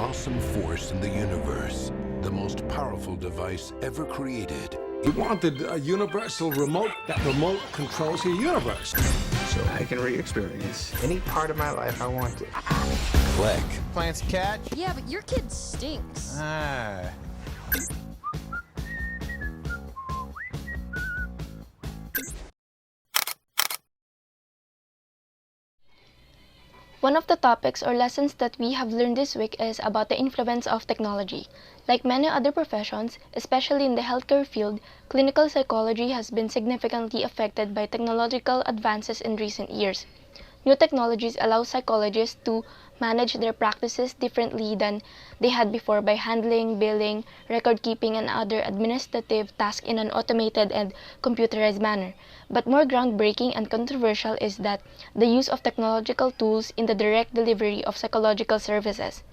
awesome force in the universe, the most powerful device ever created. We wanted a universal remote. That remote controls your universe. So I can re-experience any part of my life I want to. Click. Plants catch? Yeah, but your kid stinks. Ah. One of the topics or lessons that we have learned this week is about the influence of technology. Like many other professions, especially in the healthcare field, clinical psychology has been significantly affected by technological advances in recent years. New technologies allow psychologists to manage their practices differently than they had before by handling, billing, record keeping, and other administrative tasks in an automated and computerized manner. But more groundbreaking and controversial is that the use of technological tools in the direct delivery of psychological services.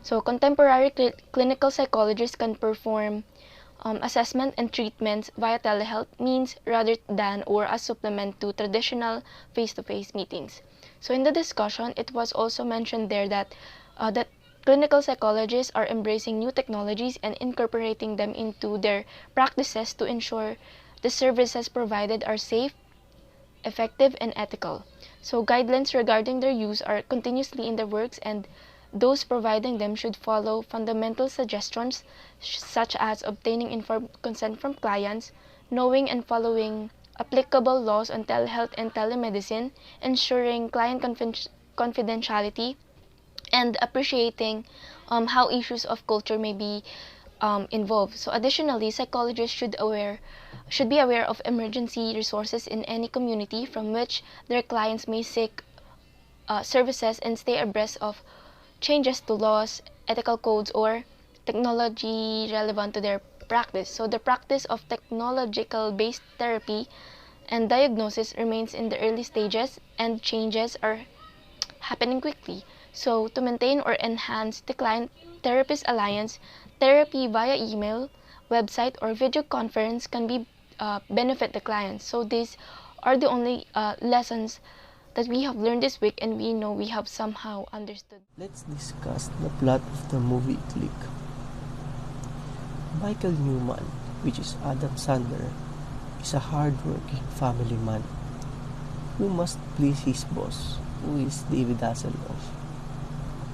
So contemporary clinical psychologists can perform assessment and treatments via telehealth means rather than or as supplement to traditional face-to-face meetings. So in the discussion, it was also mentioned there that clinical psychologists are embracing new technologies and incorporating them into their practices to ensure the services provided are safe, effective, and ethical. So guidelines regarding their use are continuously in the works, and those providing them should follow fundamental suggestions such as obtaining informed consent from clients, knowing and following applicable laws on telehealth and telemedicine, ensuring client confidentiality, and appreciating how issues of culture may be involved. So additionally, psychologists should be aware of emergency resources in any community from which their clients may seek services and stay abreast of changes to laws, ethical codes, or technology relevant to their practice. So the practice of technological-based therapy and diagnosis remains in the early stages, and changes are happening quickly. So to maintain or enhance the client-therapist alliance, therapy via email, website, or video conference can be benefit the clients. So these are the only lessons that we have learned this week, and we know we have somehow understood. Let's discuss the plot of the movie Click. Michael Newman, which is Adam Sandler, is a hard-working family man who must please his boss, who is David Hasselhoff,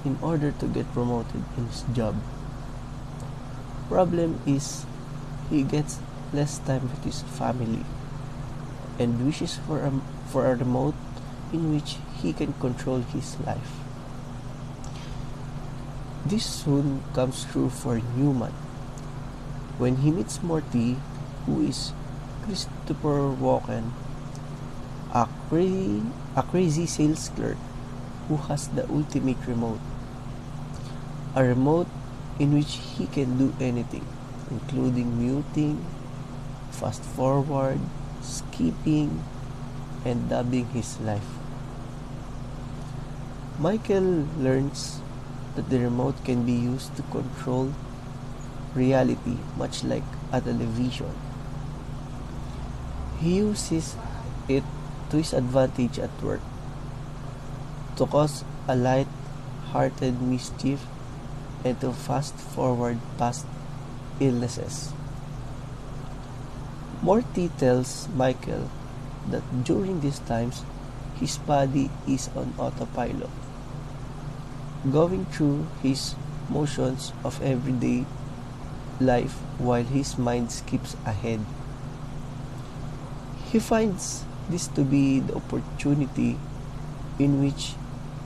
in order to get promoted in his job. Problem is, he gets less time with his family and wishes for a remote in which he can control his life. This soon comes true for Newman when he meets Morty, who is Christopher Walken, a crazy sales clerk who has the ultimate remote. A remote in which he can do anything, including muting, fast forward, skipping, and dubbing his life. Michael learns that the remote can be used to control reality, much like a television. He uses it to his advantage at work to cause a light-hearted mischief and to fast forward past illnesses. Morty tells Michael that during these times his body is on autopilot, going through his motions of everyday life while his mind skips ahead. He finds this to be the opportunity in which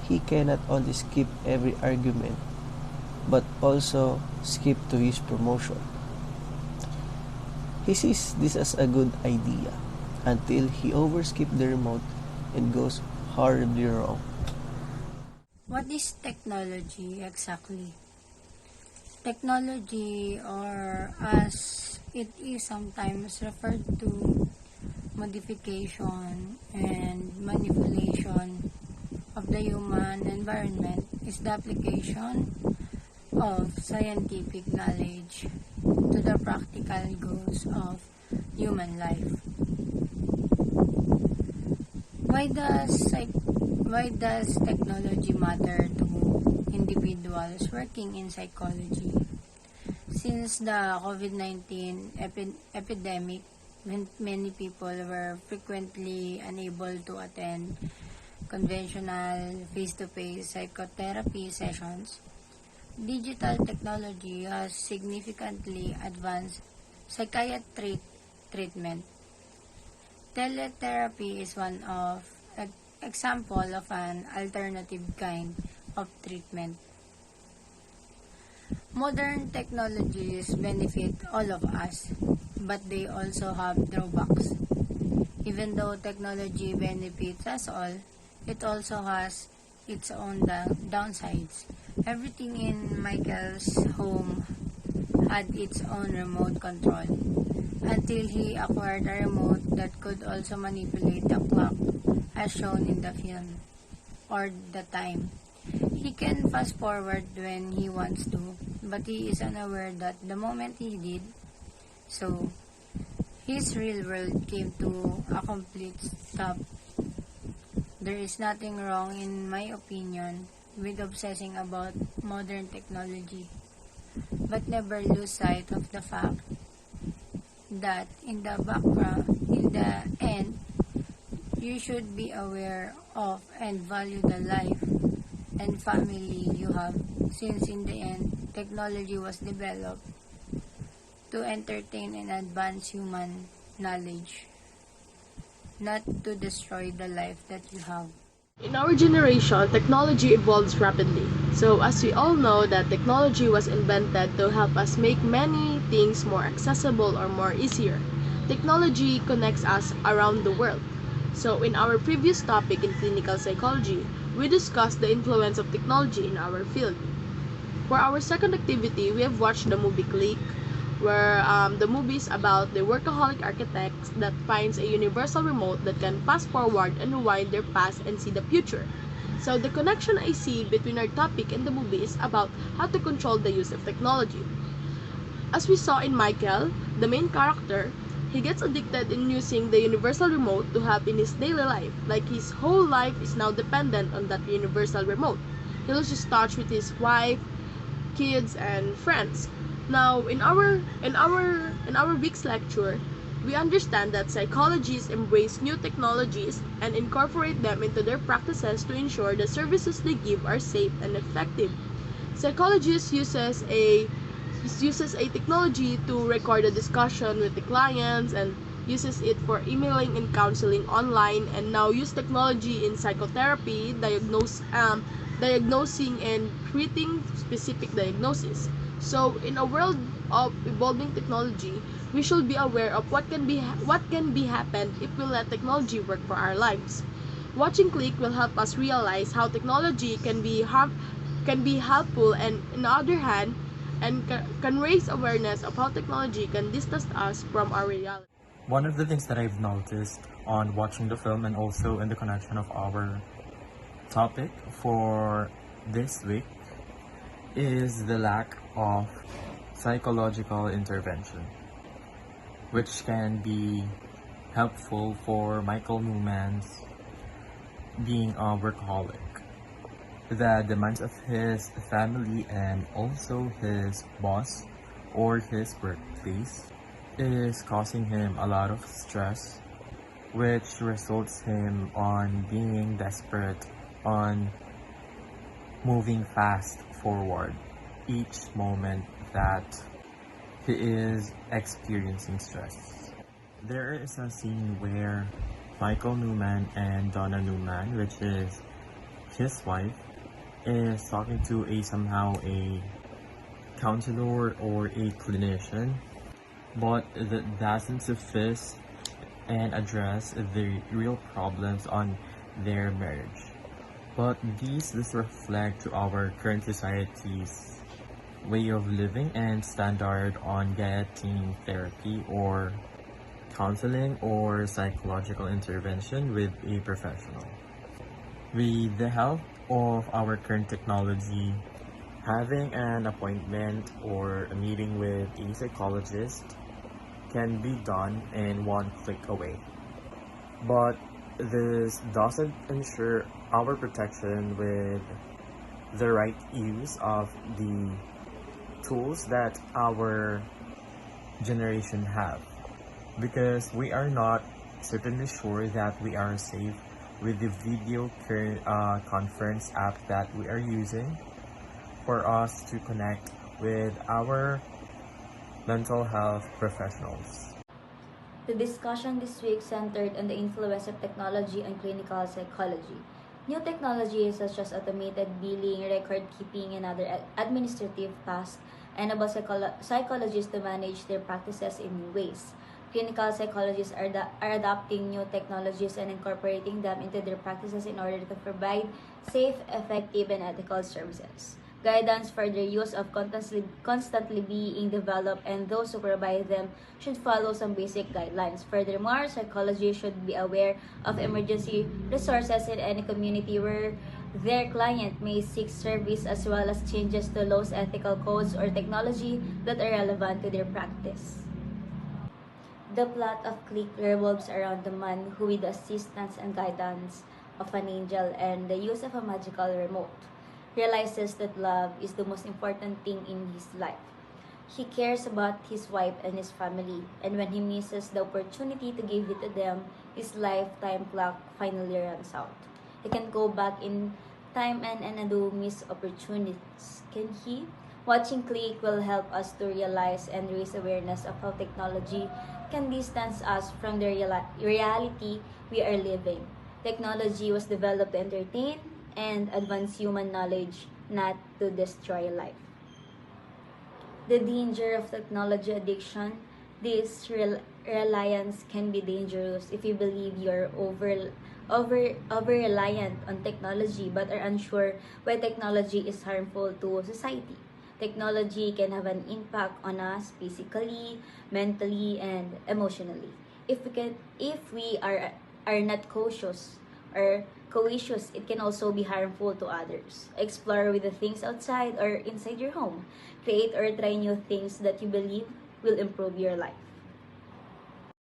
he can not only skip every argument but also skip to his promotion. He sees this as a good idea until he overskips the remote and goes horribly wrong. What is technology exactly? Technology, or as it is sometimes referred to, modification and manipulation of the human environment, is the application of scientific knowledge to the practical goals of human life. Why does technology matter to individuals working in psychology. Since the COVID-19 epidemic, when many people were frequently unable to attend conventional face-to-face psychotherapy sessions, digital technology has significantly advanced psychiatric treatment. Teletherapy is one of example of an alternative kind of treatment. Modern technologies benefit all of us, but they also have drawbacks. Even though technology benefits us all, it also has its own downsides. Everything in Michael's home had its own remote control until he acquired a remote that could also manipulate the clock as shown in the film or the time. He can fast forward when he wants to, but he is unaware that the moment he did so, his real world came to a complete stop. There is nothing wrong, in my opinion, with obsessing about modern technology, but never lose sight of the fact that in the end, you should be aware of and value the life and family you have, since in the end, technology was developed to entertain and advance human knowledge, not to destroy the life that you have. In our generation, technology evolves rapidly. So as we all know that technology was invented to help us make many things more accessible or more easier. Technology connects us around the world. So in our previous topic in clinical psychology, we discussed the influence of technology in our field. For our second activity, we have watched the movie Click, where the movie is about the workaholic architects that finds a universal remote that can fast forward and rewind their past and see the future. So the connection I see between our topic and the movie is about how to control the use of technology. As we saw in Michael, the main character, he gets addicted in using the universal remote to have in his daily life, like his whole life is now dependent on that universal remote. He loses touch with his wife, kids, and friends. Now, in our week's lecture, we understand that psychologists embrace new technologies and incorporate them into their practices to ensure the services they give are safe and effective. Psychologists uses a technology to record a discussion with the clients and uses it for emailing and counseling online, and now use technology in psychotherapy, diagnosing and treating specific diagnoses. So, in a world of evolving technology, we should be aware of what can be happened if we let technology work for our lives. Watching Click will help us realize how technology can be helpful, and on the other hand, can raise awareness of how technology can distance us from our reality. One of the things that I've noticed on watching the film and also in the connection of our topic for this week is the lack of psychological intervention, which can be helpful for Michael Newman's being a workaholic. The demands of his family and also his boss or his workplace is causing him a lot of stress, which results him on being desperate, on moving fast forward each moment that he is experiencing stress. There is a scene where Michael Newman and Donna Newman, which is his wife, is talking to somehow a counselor or a clinician, but that doesn't suffice and address the real problems on their marriage. But these reflect to our current society's way of living and standard on getting therapy or counseling or psychological intervention with a professional. With the help of our current technology, having an appointment or a meeting with a psychologist can be done in one click away. But this doesn't ensure our protection with the right use of the tools that our generation have, because we are not certainly sure that we are safe with the video conference app that we are using for us to connect with our mental health professionals. The discussion this week centered on the influence of technology on clinical psychology. New technologies such as automated billing, record keeping, and other administrative tasks enable psychologists to manage their practices in new ways. Clinical psychologists are adopting new technologies and incorporating them into their practices in order to provide safe, effective, and ethical services. Guidance for their use of constantly being developed, and those who provide them should follow some basic guidelines. Furthermore, psychologists should be aware of emergency resources in any community where their client may seek service, as well as changes to laws, ethical codes, or technology that are relevant to their practice. The plot of Click revolves around the man who, with the assistance and guidance of an angel and the use of a magical remote, realizes that love is the most important thing in his life. He cares about his wife and his family, and when he misses the opportunity to give it to them, his lifetime clock finally runs out. He can go back in time and undo missed opportunities, can he? Watching Click will help us to realize and raise awareness of how technology can distance us from the reality we are living. Technology was developed to entertain and advance human knowledge, not to destroy life. The danger of technology addiction. This reliance can be dangerous if you believe you're over-reliant on technology but are unsure why technology is harmful to society. Technology can have an impact on us physically, mentally, and emotionally. If we are not cautious or courageous, it can also be harmful to others. Explore with the things outside or inside your home. Create or try new things that you believe will improve your life.